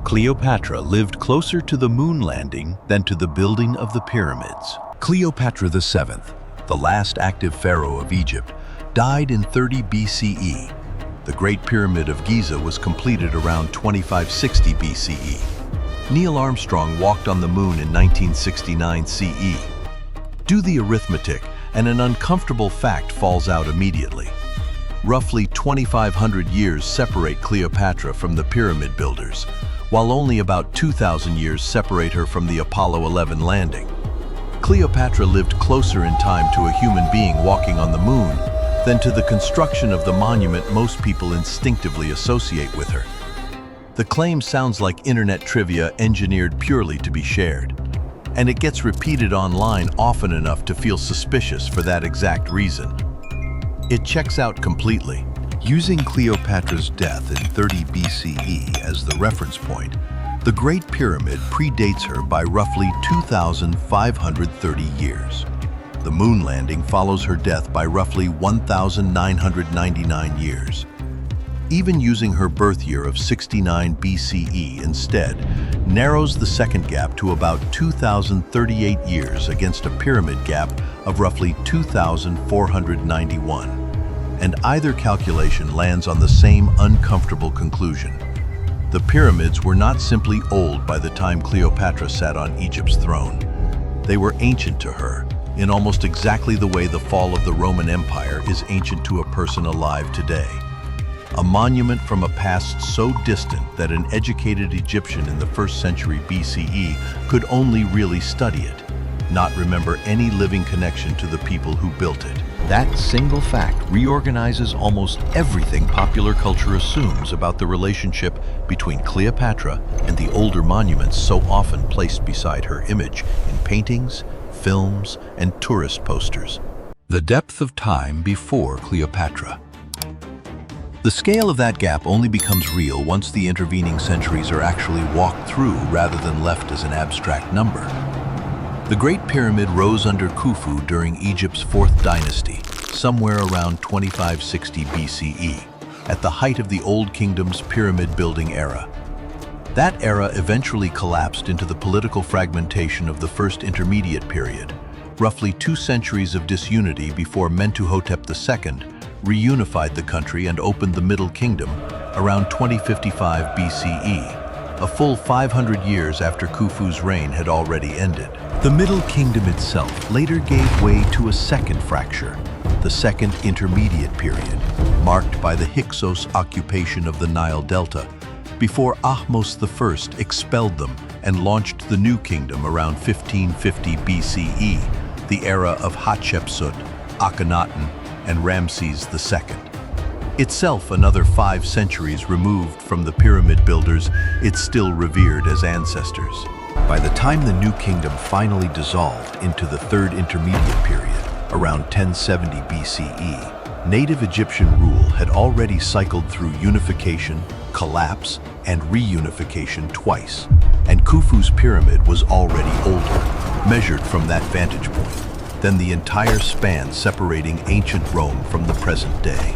Cleopatra lived closer to the moon landing than to the building of the pyramids. Cleopatra VII, the last active pharaoh of Egypt, died in 30 BCE. The Great Pyramid of Giza was completed around 2560 BCE. Neil Armstrong walked on the moon in 1969 CE. Do the arithmetic, and an uncomfortable fact falls out immediately. Roughly 2,500 years separate Cleopatra from the pyramid builders, while only about 2,000 years separate her from the Apollo 11 landing. Cleopatra lived closer in time to a human being walking on the moon than to the construction of the monument most people instinctively associate with her. The claim sounds like internet trivia engineered purely to be shared, and it gets repeated online often enough to feel suspicious for that exact reason. It checks out completely. Using Cleopatra's death in 30 BCE as the reference point, the Great Pyramid predates her by roughly 2,530 years. The moon landing follows her death by roughly 1,999 years. Even using her birth year of 69 BCE instead narrows the second gap to about 2,038 years against a pyramid gap of roughly 2,491. And either calculation lands on the same uncomfortable conclusion. The pyramids were not simply old by the time Cleopatra sat on Egypt's throne. They were ancient to her, in almost exactly the way the fall of the Roman Empire is ancient to a person alive today. A monument from a past so distant that an educated Egyptian in the 1st century BCE could only really study it, not remember any living connection to the people who built it. That single fact reorganizes almost everything popular culture assumes about the relationship between Cleopatra and the older monuments so often placed beside her image in paintings, films, and tourist posters. The depth of time before Cleopatra. The scale of that gap only becomes real once the intervening centuries are actually walked through rather than left as an abstract number. The Great Pyramid rose under Khufu during Egypt's 4th dynasty, somewhere around 2560 BCE, at the height of the Old Kingdom's pyramid-building era. That era eventually collapsed into the political fragmentation of the First Intermediate Period, roughly 2 centuries of disunity before Mentuhotep II reunified the country and opened the Middle Kingdom around 2055 BCE, a full 500 years after Khufu's reign had already ended. The Middle Kingdom itself later gave way to a second fracture, the Second Intermediate Period, marked by the Hyksos occupation of the Nile Delta, before Ahmose I expelled them and launched the New Kingdom around 1550 BCE, the era of Hatshepsut, Akhenaten, and Ramses II. Itself another 5 centuries removed from the pyramid builders, it's still revered as ancestors. By the time the New Kingdom finally dissolved into the Third Intermediate Period, around 1070 BCE, native Egyptian rule had already cycled through unification, collapse, and reunification twice, and Khufu's pyramid was already older, measured from that vantage point, than the entire span separating ancient Rome from the present day.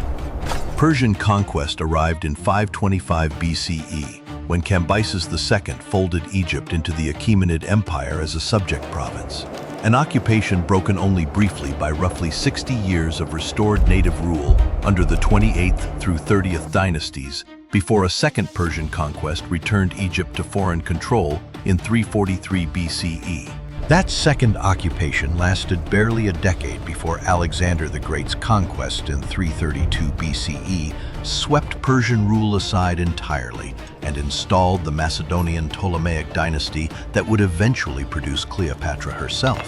Persian conquest arrived in 525 BCE, when Cambyses II folded Egypt into the Achaemenid Empire as a subject province, an occupation broken only briefly by roughly 60 years of restored native rule under the 28th through 30th dynasties, before a second Persian conquest returned Egypt to foreign control in 343 BCE. That second occupation lasted barely a decade before Alexander the Great's conquest in 332 BCE swept Persian rule aside entirely and installed the Macedonian Ptolemaic dynasty that would eventually produce Cleopatra herself.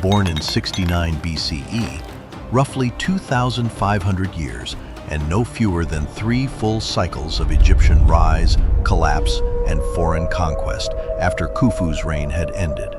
Born in 69 BCE, roughly 2,500 years and no fewer than 3 full cycles of Egyptian rise, collapse, and foreign conquest after Khufu's reign had ended.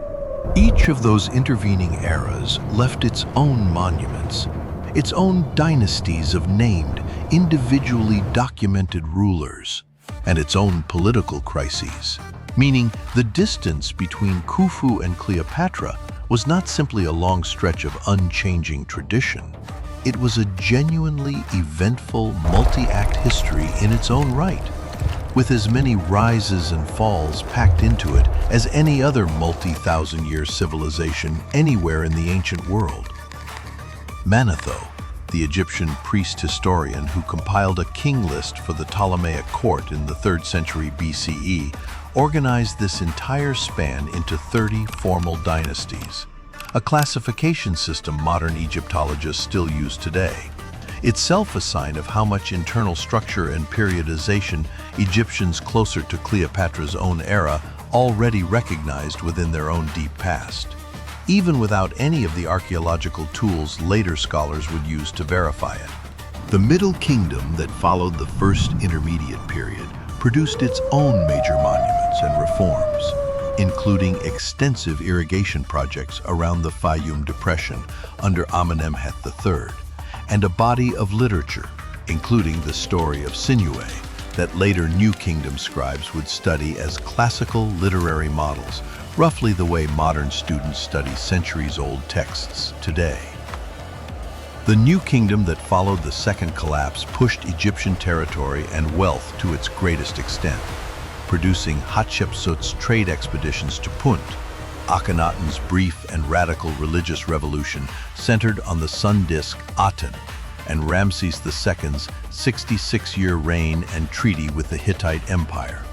Each of those intervening eras left its own monuments, its own dynasties of named, individually documented rulers, and its own political crises, meaning the distance between Khufu and Cleopatra was not simply a long stretch of unchanging tradition. It was a genuinely eventful, multi-act history in its own right. with as many rises and falls packed into it as any other multi-thousand-year civilization anywhere in the ancient world. Manetho, the Egyptian priest historian who compiled a king list for the Ptolemaic court in the 3rd century BCE, organized this entire span into 30 formal dynasties, a classification system modern Egyptologists still use today, itself a sign of how much internal structure and periodization Egyptians closer to Cleopatra's own era already recognized within their own deep past, even without any of the archaeological tools later scholars would use to verify it. The Middle Kingdom that followed the First Intermediate period produced its own major monuments and reforms, including extensive irrigation projects around the Fayum Depression under Amenemhet III, and a body of literature, including the story of Sinuhe, that later New Kingdom scribes would study as classical literary models, roughly the way modern students study centuries-old texts today. The New Kingdom that followed the Second Collapse pushed Egyptian territory and wealth to its greatest extent, producing Hatshepsut's trade expeditions to Punt, Akhenaten's brief and radical religious revolution centered on the sun disk Aten, and Ramses II's 66-year reign and treaty with the Hittite Empire,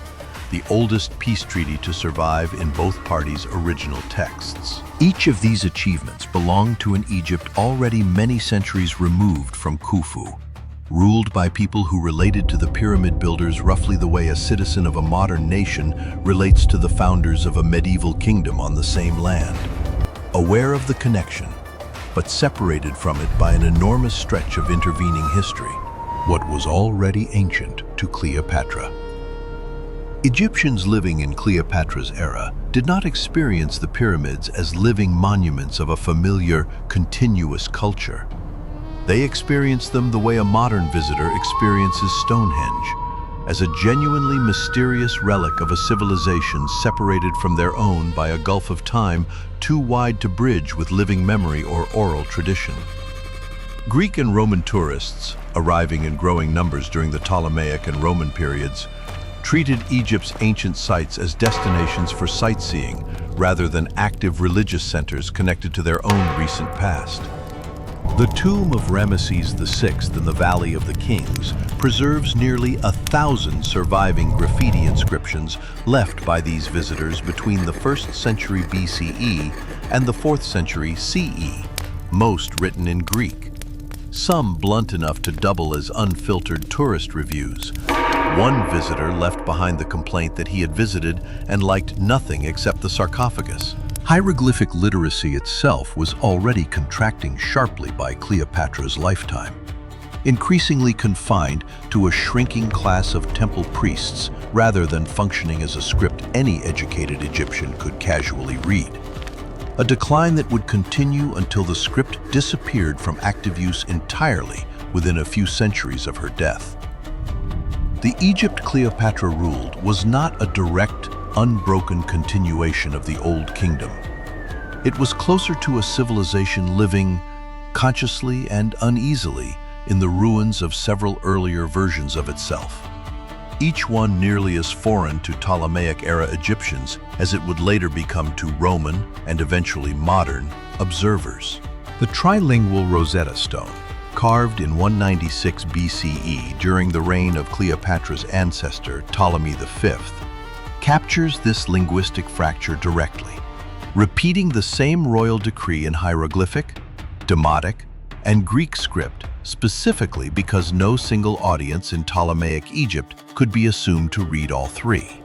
the oldest peace treaty to survive in both parties' original texts. Each of these achievements belonged to an Egypt already many centuries removed from Khufu, ruled by people who related to the pyramid builders roughly the way a citizen of a modern nation relates to the founders of a medieval kingdom on the same land. Aware of the connection, but separated from it by an enormous stretch of intervening history, what was already ancient to Cleopatra. Egyptians living in Cleopatra's era did not experience the pyramids as living monuments of a familiar, continuous culture. They experienced them the way a modern visitor experiences Stonehenge, as a genuinely mysterious relic of a civilization separated from their own by a gulf of time too wide to bridge with living memory or oral tradition. Greek and Roman tourists, arriving in growing numbers during the Ptolemaic and Roman periods, treated Egypt's ancient sites as destinations for sightseeing rather than active religious centers connected to their own recent past. The tomb of Ramesses VI in the Valley of the Kings preserves nearly 1,000 surviving graffiti inscriptions left by these visitors between the 1st century BCE and the 4th century CE, most written in Greek, some blunt enough to double as unfiltered tourist reviews. One visitor left behind the complaint that he had visited and liked nothing except the sarcophagus. Hieroglyphic literacy itself was already contracting sharply by Cleopatra's lifetime, increasingly confined to a shrinking class of temple priests rather than functioning as a script any educated Egyptian could casually read. A decline that would continue until the script disappeared from active use entirely within a few centuries of her death. The Egypt Cleopatra ruled was not a direct, unbroken continuation of the Old Kingdom. It was closer to a civilization living, consciously and uneasily, in the ruins of several earlier versions of itself, each one nearly as foreign to Ptolemaic-era Egyptians as it would later become to Roman, and eventually modern, observers. The trilingual Rosetta Stone, carved in 196 BCE during the reign of Cleopatra's ancestor Ptolemy V, captures this linguistic fracture directly, repeating the same royal decree in hieroglyphic, Demotic, and Greek script specifically because no single audience in Ptolemaic Egypt could be assumed to read all three.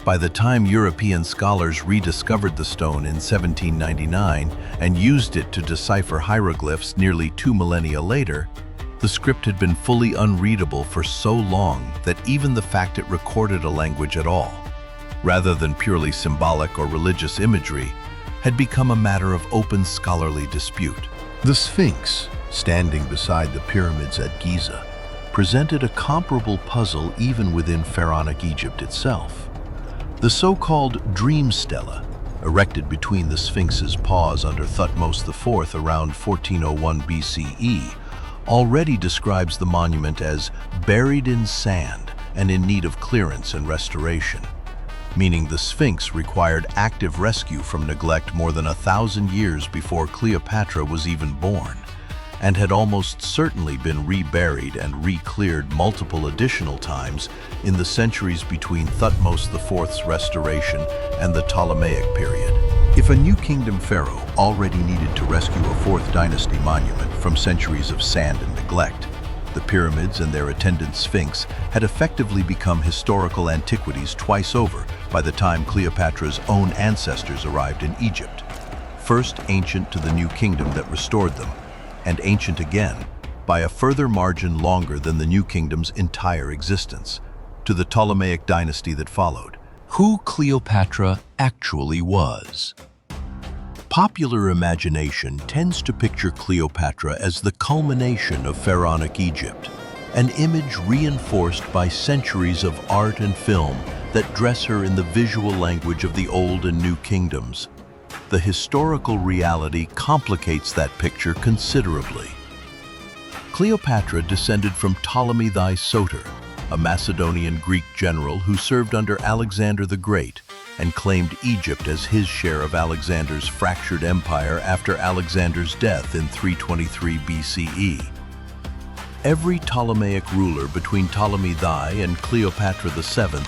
By the time European scholars rediscovered the stone in 1799 and used it to decipher hieroglyphs nearly 2 millennia later, the script had been fully unreadable for so long that even the fact it recorded a language at all, rather than purely symbolic or religious imagery, had become a matter of open scholarly dispute. The Sphinx, standing beside the pyramids at Giza, presented a comparable puzzle even within pharaonic Egypt itself. The so-called Dream Stela, erected between the Sphinx's paws under Thutmose IV around 1401 BCE, already describes the monument as buried in sand and in need of clearance and restoration, meaning the Sphinx required active rescue from neglect more than 1,000 years before Cleopatra was even born, and had almost certainly been reburied and re-cleared multiple additional times in the centuries between Thutmose IV's restoration and the Ptolemaic period. If a New Kingdom pharaoh already needed to rescue a 4th dynasty monument from centuries of sand and neglect, the pyramids and their attendant Sphinx had effectively become historical antiquities twice over by the time Cleopatra's own ancestors arrived in Egypt. First ancient to the New Kingdom that restored them, and ancient again by a further margin longer than the New Kingdom's entire existence, to the Ptolemaic dynasty that followed. Who Cleopatra actually was. Popular imagination tends to picture Cleopatra as the culmination of pharaonic Egypt, an image reinforced by centuries of art and film that dress her in the visual language of the Old and New Kingdoms. The historical reality complicates that picture considerably. Cleopatra descended from Ptolemy I Soter, a Macedonian Greek general who served under Alexander the Great and claimed Egypt as his share of Alexander's fractured empire after Alexander's death in 323 BCE. Every Ptolemaic ruler between Ptolemy I and Cleopatra VII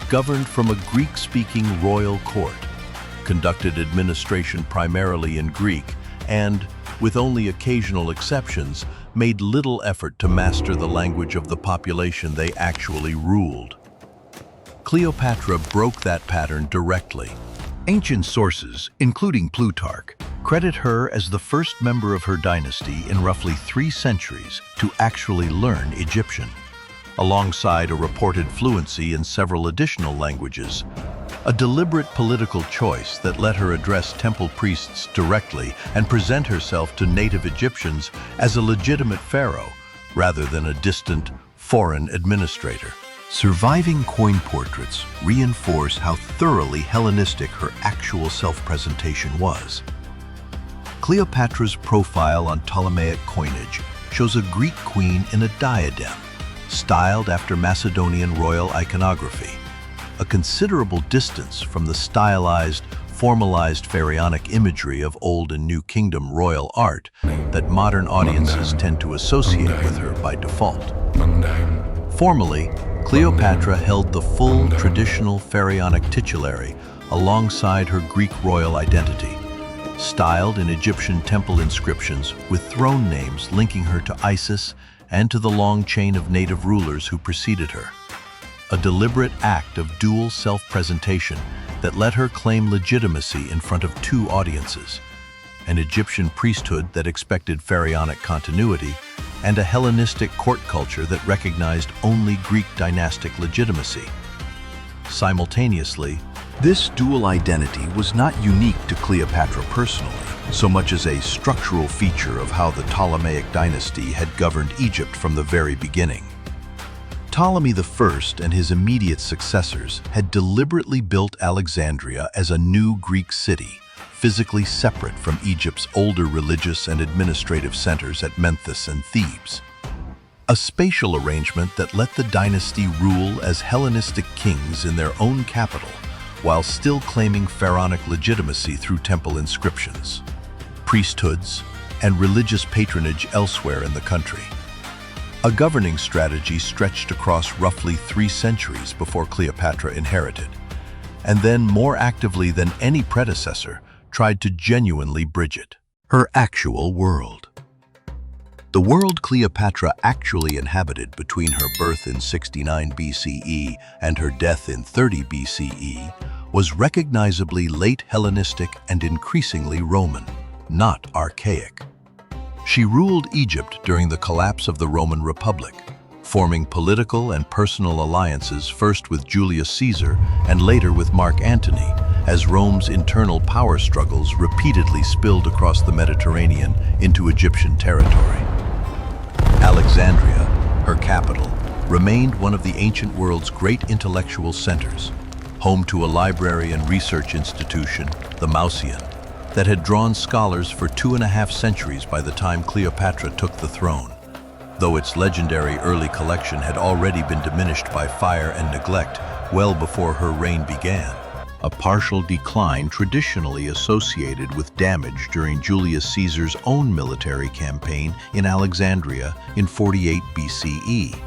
governed from a Greek-speaking royal court, conducted administration primarily in Greek, and, with only occasional exceptions, made little effort to master the language of the population they actually ruled. Cleopatra broke that pattern directly. Ancient sources, including Plutarch, credit her as the first member of her dynasty in roughly 3 centuries to actually learn Egyptian, alongside a reported fluency in several additional languages, a deliberate political choice that let her address temple priests directly and present herself to native Egyptians as a legitimate pharaoh, rather than a distant, foreign administrator. Surviving coin portraits reinforce how thoroughly Hellenistic her actual self-presentation was. Cleopatra's profile on Ptolemaic coinage shows a Greek queen in a diadem, styled after Macedonian royal iconography, a considerable distance from the stylized, formalized pharaonic imagery of Old and New Kingdom royal art that modern audiences tend to associate with her by default. Formally, Cleopatra held the full traditional pharaonic titulary alongside her Greek royal identity, styled in Egyptian temple inscriptions with throne names linking her to Isis and to the long chain of native rulers who preceded her. A deliberate act of dual self-presentation that let her claim legitimacy in front of 2 audiences, an Egyptian priesthood that expected pharaonic continuity, and a Hellenistic court culture that recognized only Greek dynastic legitimacy. Simultaneously, this dual identity was not unique to Cleopatra personally, so much as a structural feature of how the Ptolemaic dynasty had governed Egypt from the very beginning. Ptolemy I and his immediate successors had deliberately built Alexandria as a new Greek city, physically separate from Egypt's older religious and administrative centers at Memphis and Thebes. A spatial arrangement that let the dynasty rule as Hellenistic kings in their own capital, while still claiming pharaonic legitimacy through temple inscriptions, priesthoods, and religious patronage elsewhere in the country. A governing strategy stretched across roughly 3 centuries before Cleopatra inherited, and then more actively than any predecessor, tried to genuinely bridge it. Her actual world. The world Cleopatra actually inhabited between her birth in 69 BCE and her death in 30 BCE was recognizably late Hellenistic and increasingly Roman, not archaic. She ruled Egypt during the collapse of the Roman Republic, forming political and personal alliances first with Julius Caesar and later with Mark Antony, as Rome's internal power struggles repeatedly spilled across the Mediterranean into Egyptian territory. Alexandria, her capital, remained one of the ancient world's great intellectual centers, home to a library and research institution, the Mausoleum, that had drawn scholars for 2.5 centuries by the time Cleopatra took the throne. though its legendary early collection had already been diminished by fire and neglect well before her reign began. A partial decline traditionally associated with damage during Julius Caesar's own military campaign in Alexandria in 48 BCE,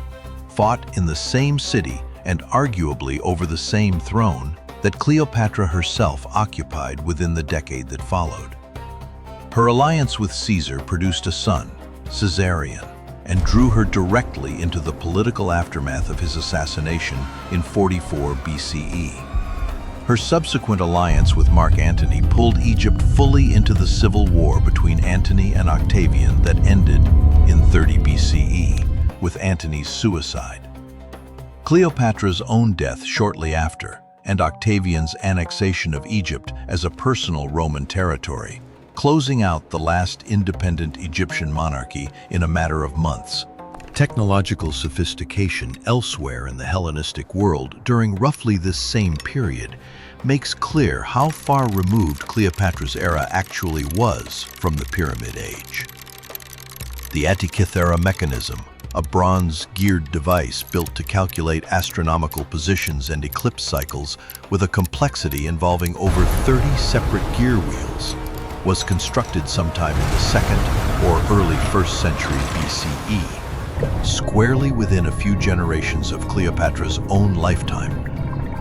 fought in the same city and arguably over the same throne that Cleopatra herself occupied within the decade that followed. Her alliance with Caesar produced a son, Caesarion, and drew her directly into the political aftermath of his assassination in 44 BCE. Her subsequent alliance with Mark Antony pulled Egypt fully into the civil war between Antony and Octavian that ended in 30 BCE with Antony's suicide. Cleopatra's own death shortly after, and Octavian's annexation of Egypt as a personal Roman territory, closing out the last independent Egyptian monarchy in a matter of months. Technological sophistication elsewhere in the Hellenistic world during roughly this same period makes clear how far removed Cleopatra's era actually was from the Pyramid Age. The Antikythera mechanism, a bronze-geared device built to calculate astronomical positions and eclipse cycles with a complexity involving over 30 separate gear wheels, was constructed sometime in the 2nd or early 1st century BCE, squarely within a few generations of Cleopatra's own lifetime,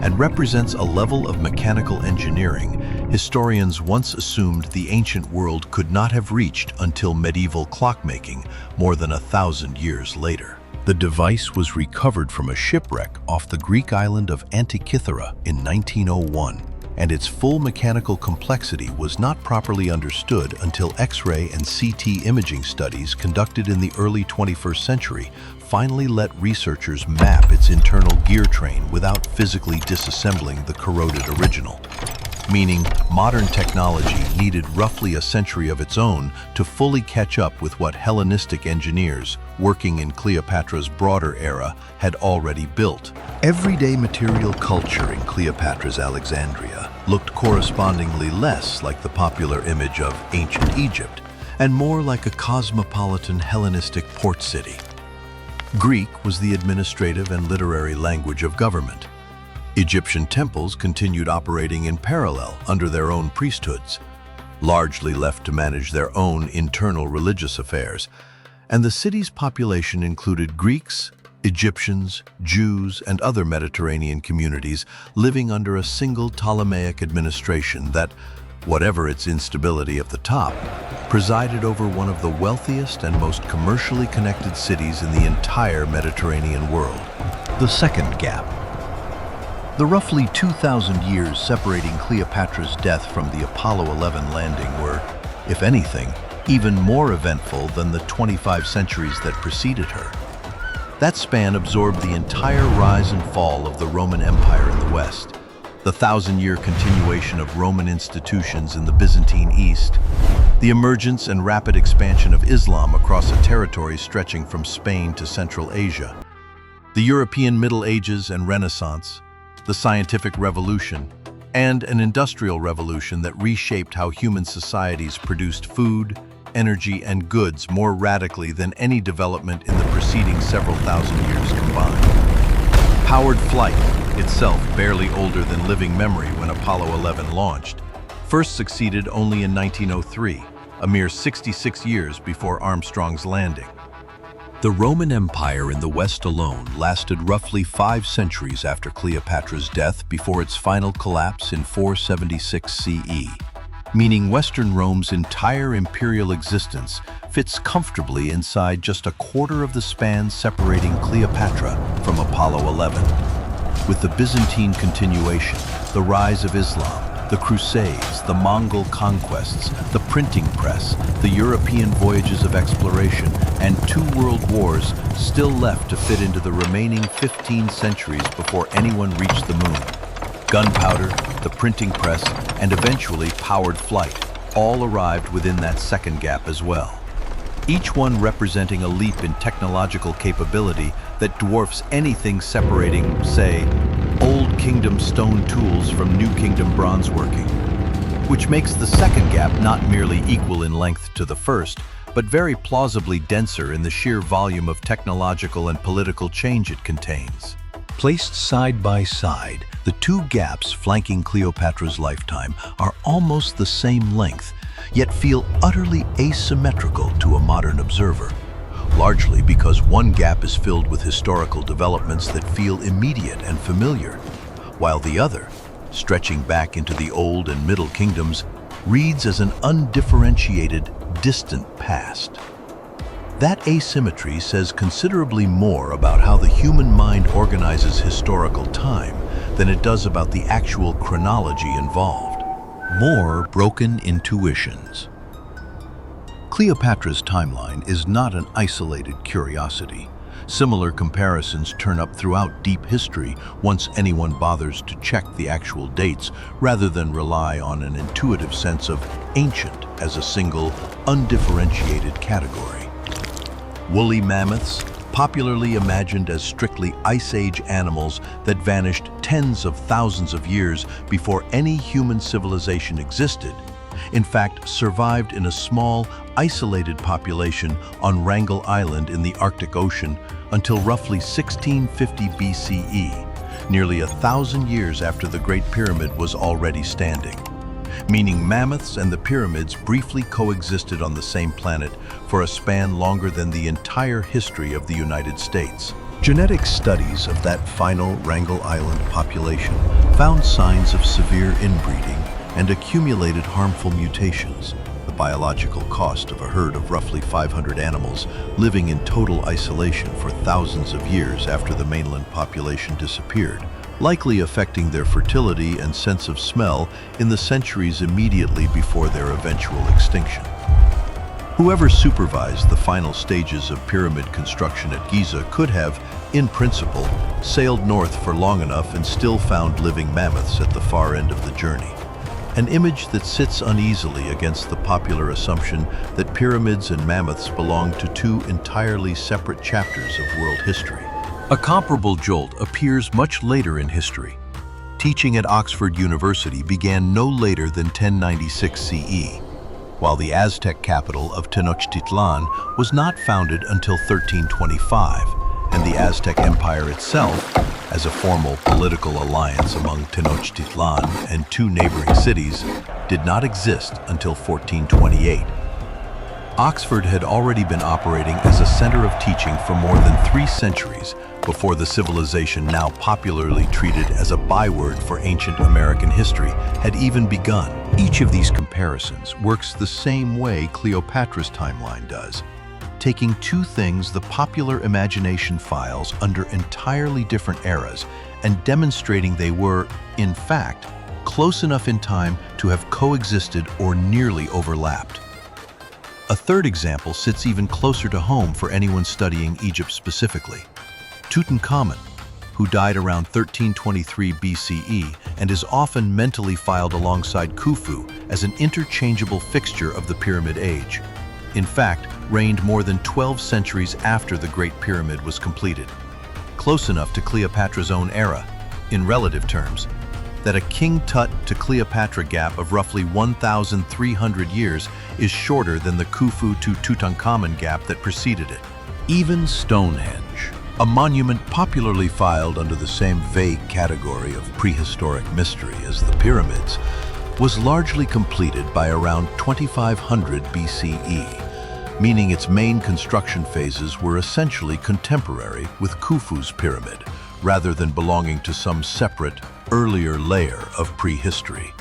and represents a level of mechanical engineering historians once assumed the ancient world could not have reached until medieval clockmaking more than 1,000 years later. The device was recovered from a shipwreck off the Greek island of Antikythera in 1901, and its full mechanical complexity was not properly understood until X-ray and CT imaging studies conducted in the early 21st century finally let researchers map its internal gear train without physically disassembling the corroded original, meaning modern technology needed roughly a century of its own to fully catch up with what Hellenistic engineers working in Cleopatra's broader era had already built. Everyday material culture in Cleopatra's Alexandria looked correspondingly less like the popular image of ancient Egypt and more like a cosmopolitan Hellenistic port city. Greek was the administrative and literary language of government. Egyptian temples continued operating in parallel under their own priesthoods, largely left to manage their own internal religious affairs, and the city's population included Greeks, Egyptians, Jews, and other Mediterranean communities living under a single Ptolemaic administration that, whatever its instability at the top, presided over one of the wealthiest and most commercially connected cities in the entire Mediterranean world. The second gap. The roughly 2,000 years separating Cleopatra's death from the Apollo 11 landing were, if anything, even more eventful than the 25 centuries that preceded her. That span absorbed the entire rise and fall of the Roman Empire in the West, the 1,000-year continuation of Roman institutions in the Byzantine East, the emergence and rapid expansion of Islam across a territory stretching from Spain to Central Asia, the European Middle Ages and Renaissance, the scientific revolution, and an industrial revolution that reshaped how human societies produced food, energy, and goods more radically than any development in the preceding several thousand years combined. Powered flight, itself barely older than living memory when Apollo 11 launched, first succeeded only in 1903, a mere 66 years before Armstrong's landing. The Roman Empire in the West alone lasted roughly 5 centuries after Cleopatra's death before its final collapse in 476 CE, meaning Western Rome's entire imperial existence fits comfortably inside just a quarter of the span separating Cleopatra from Apollo 11. With the Byzantine continuation, the rise of Islam, the Crusades, the Mongol conquests, the printing press, the European voyages of exploration, and 2 world wars still left to fit into the remaining 15 centuries before anyone reached the moon. Gunpowder, the printing press, and eventually powered flight all arrived within that second gap as well, each one representing a leap in technological capability that dwarfs anything separating, say, Old Kingdom stone tools from New Kingdom bronze working. which makes the second gap not merely equal in length to the first, but very plausibly denser in the sheer volume of technological and political change it contains. Placed side by side, the two gaps flanking Cleopatra's lifetime are almost the same length, yet feel utterly asymmetrical to a modern observer, largely because one gap is filled with historical developments that feel immediate and familiar, while the other, stretching back into the Old and Middle Kingdoms, reads as an undifferentiated, distant past. That asymmetry says considerably more about how the human mind organizes historical time than it does about the actual chronology involved. More broken intuitions. Cleopatra's timeline is not an isolated curiosity. Similar comparisons turn up throughout deep history once anyone bothers to check the actual dates rather than rely on an intuitive sense of ancient as a single, undifferentiated category. Woolly mammoths, popularly imagined as strictly Ice Age animals that vanished tens of thousands of years before any human civilization existed, in fact survived in a small, isolated population on Wrangel Island in the Arctic Ocean until roughly 1650 BCE, nearly 1,000 years after the Great Pyramid was already standing. Meaning mammoths and the pyramids briefly coexisted on the same planet for a span longer than the entire history of the United States. Genetic studies of that final Wrangel Island population found signs of severe inbreeding and accumulated harmful mutations, the biological cost of a herd of roughly 500 animals living in total isolation for thousands of years after the mainland population disappeared, likely affecting their fertility and sense of smell in the centuries immediately before their eventual extinction. Whoever supervised the final stages of pyramid construction at Giza could have, in principle, sailed north for long enough and still found living mammoths at the far end of the journey. An image that sits uneasily against the popular assumption that pyramids and mammoths belong to two entirely separate chapters of world history. A comparable jolt appears much later in history. Teaching at Oxford University began no later than 1096 CE, while the Aztec capital of Tenochtitlan was not founded until 1325, and the Aztec Empire itself, as a formal political alliance among Tenochtitlan and two neighboring cities, did not exist until 1428. Oxford had already been operating as a center of teaching for more than 3 centuries before the civilization now popularly treated as a byword for ancient American history had even begun. Each of these comparisons works the same way Cleopatra's timeline does, taking two things the popular imagination files under entirely different eras and demonstrating they were, in fact, close enough in time to have coexisted or nearly overlapped. A third example sits even closer to home for anyone studying Egypt specifically. Tutankhamun, who died around 1323 BCE and is often mentally filed alongside Khufu as an interchangeable fixture of the Pyramid Age, in fact, reigned more than 12 centuries after the Great Pyramid was completed, close enough to Cleopatra's own era, in relative terms, that a King Tut to Cleopatra gap of roughly 1,300 years is shorter than the Khufu to Tutankhamun gap that preceded it. Even Stonehenge, a monument popularly filed under the same vague category of prehistoric mystery as the pyramids, was largely completed by around 2500 BCE, meaning its main construction phases were essentially contemporary with Khufu's pyramid, rather than belonging to some separate, earlier layer of prehistory.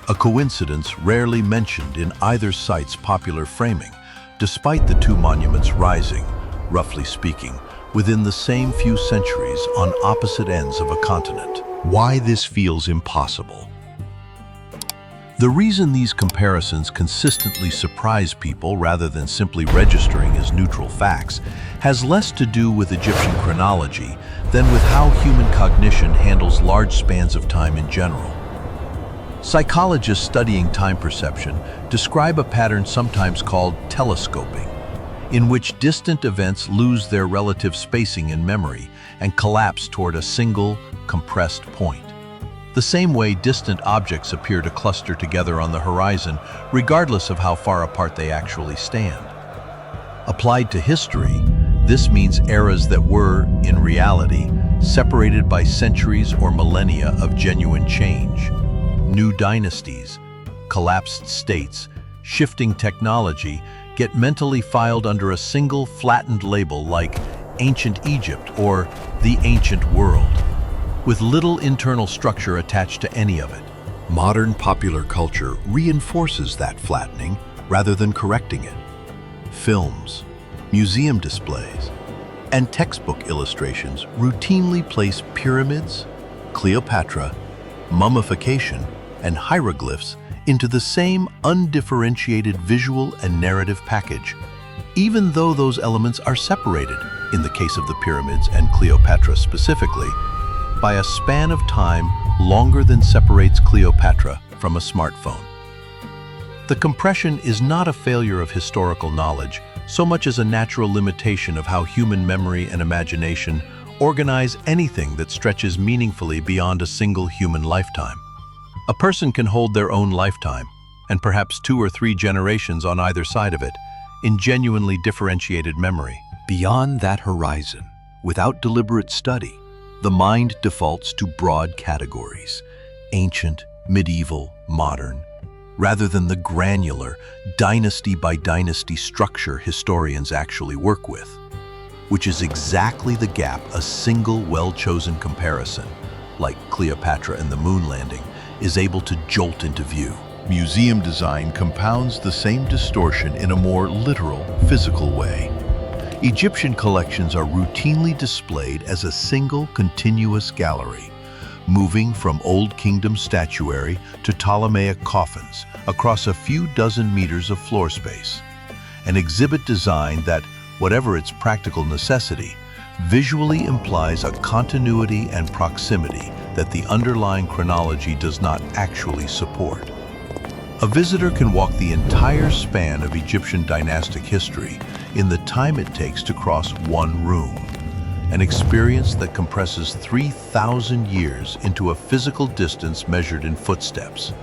A coincidence rarely mentioned in either site's popular framing, despite the two monuments rising, roughly speaking, within the same few centuries on opposite ends of a continent. Why this feels impossible? The reason these comparisons consistently surprise people rather than simply registering as neutral facts has less to do with Egyptian chronology than with how human cognition handles large spans of time in general. Psychologists studying time perception describe a pattern sometimes called telescoping, in which distant events lose their relative spacing in memory and collapse toward a single, compressed point. the same way distant objects appear to cluster together on the horizon, regardless of how far apart they actually stand. Applied to history, this means eras that were, in reality, separated by centuries or millennia of genuine change. New dynasties, collapsed states, shifting technology get mentally filed under a single flattened label like Ancient Egypt or the Ancient World, with little internal structure attached to any of it. Modern popular culture reinforces that flattening rather than correcting it. Films, museum displays, and textbook illustrations routinely place pyramids, Cleopatra, mummification, and hieroglyphs into the same undifferentiated visual and narrative package, even though those elements are separated, in the case of the pyramids and Cleopatra specifically, by a span of time longer than separates Cleopatra from a smartphone. The compression is not a failure of historical knowledge, so much as a natural limitation of how human memory and imagination organize anything that stretches meaningfully beyond a single human lifetime. A person can hold their own lifetime, and perhaps 2 or 3 generations on either side of it, in genuinely differentiated memory. Beyond that horizon, without deliberate study, the mind defaults to broad categories: ancient, medieval, modern, rather than the granular, dynasty-by-dynasty structure historians actually work with, which is exactly the gap a single well-chosen comparison, like Cleopatra and the moon landing, is able to jolt into view. Museum design compounds the same distortion in a more literal, physical way. Egyptian collections are routinely displayed as a single, continuous gallery, moving from Old Kingdom statuary to Ptolemaic coffins across a few dozen meters of floor space. An exhibit design that, whatever its practical necessity, visually implies a continuity and proximity that the underlying chronology does not actually support. A visitor can walk the entire span of Egyptian dynastic history in the time it takes to cross one room, an experience that compresses 3,000 years into a physical distance measured in footsteps,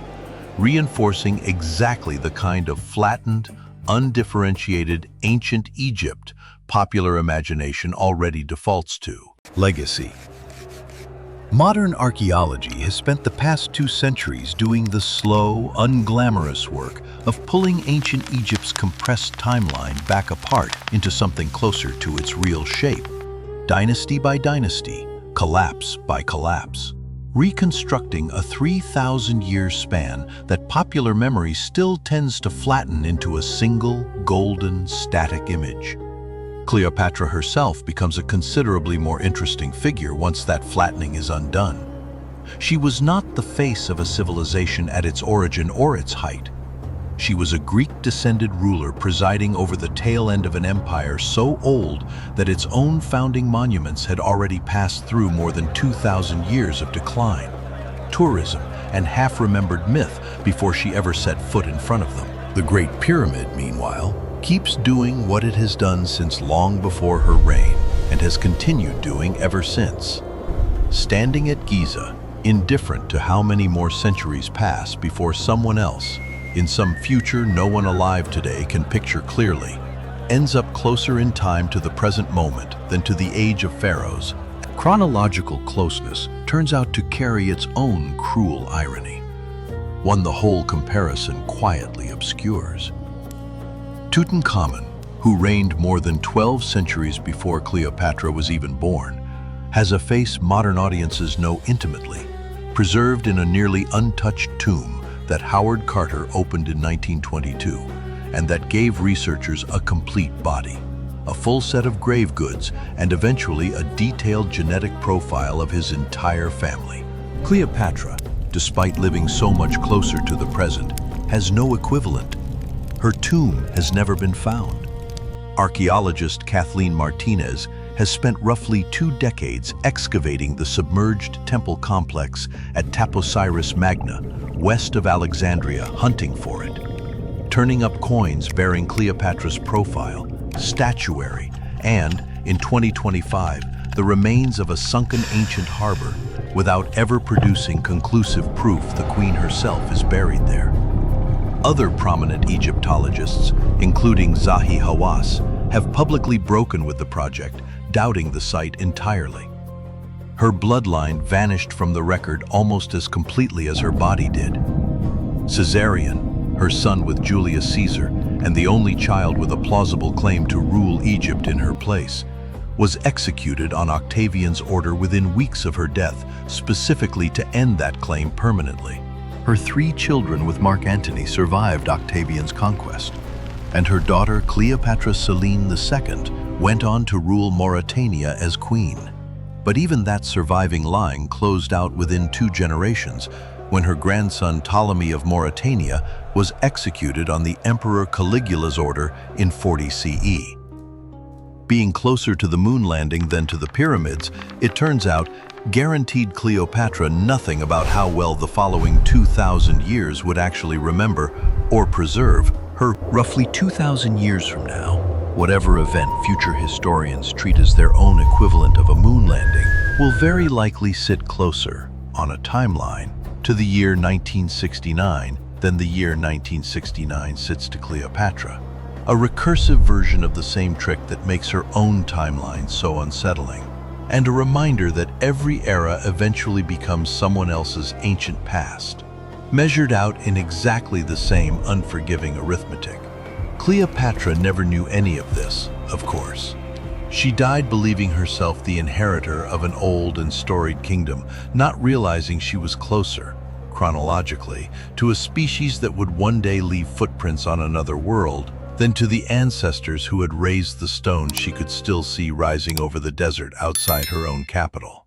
reinforcing exactly the kind of flattened, undifferentiated ancient Egypt popular imagination already defaults to. Legacy. Modern archaeology has spent the past 2 centuries doing the slow, unglamorous work of pulling ancient Egypt's compressed timeline back apart into something closer to its real shape. Dynasty by dynasty, collapse by collapse, reconstructing a 3,000-year span that popular memory still tends to flatten into a single, golden, static image. Cleopatra herself becomes a considerably more interesting figure once that flattening is undone. She was not the face of a civilization at its origin or its height. She was a Greek-descended ruler presiding over the tail end of an empire so old that its own founding monuments had already passed through more than 2,000 years of decline, tourism, and half-remembered myth before she ever set foot in front of them. The Great Pyramid, meanwhile, keeps doing what it has done since long before her reign and has continued doing ever since. Standing at Giza, indifferent to how many more centuries pass before someone else, in some future no one alive today can picture clearly, ends up closer in time to the present moment than to the age of pharaohs. Chronological closeness turns out to carry its own cruel irony, one the whole comparison quietly obscures. Tutankhamun, who reigned more than 12 centuries before Cleopatra was even born, has a face modern audiences know intimately, preserved in a nearly untouched tomb that Howard Carter opened in 1922, and that gave researchers a complete body, a full set of grave goods, and eventually a detailed genetic profile of his entire family. Cleopatra, despite living so much closer to the present, has no equivalent. Her tomb has never been found. Archaeologist Kathleen Martinez has spent roughly 2 decades excavating the submerged temple complex at Taposiris Magna, west of Alexandria, hunting for it, turning up coins bearing Cleopatra's profile, statuary, and, in 2025, the remains of a sunken ancient harbor, without ever producing conclusive proof the queen herself is buried there. Other prominent Egyptologists, including Zahi Hawass, have publicly broken with the project, doubting the site entirely. Her bloodline vanished from the record almost as completely as her body did. Caesarion, her son with Julius Caesar, and the only child with a plausible claim to rule Egypt in her place, was executed on Octavian's order within weeks of her death, specifically to end that claim permanently. Her 3 children with Mark Antony survived Octavian's conquest, and her daughter Cleopatra Selene II went on to rule Mauritania as queen. But even that surviving line closed out within 2 generations, when her grandson Ptolemy of Mauritania was executed on the Emperor Caligula's order in 40 CE. Being closer to the moon landing than to the pyramids, it turns out, guaranteed Cleopatra nothing about how well the following 2,000 years would actually remember or preserve her. Roughly 2,000 years from now, whatever event future historians treat as their own equivalent of a moon landing will very likely sit closer, on a timeline, to the year 1969 than the year 1969 sits to Cleopatra. A recursive version of the same trick that makes her own timeline so unsettling, and a reminder that every era eventually becomes someone else's ancient past, measured out in exactly the same unforgiving arithmetic. Cleopatra never knew any of this, of course. She died believing herself the inheritor of an old and storied kingdom, not realizing she was closer, chronologically, to a species that would one day leave footprints on another world than to the ancestors who had raised the stone she could still see rising over the desert outside her own capital.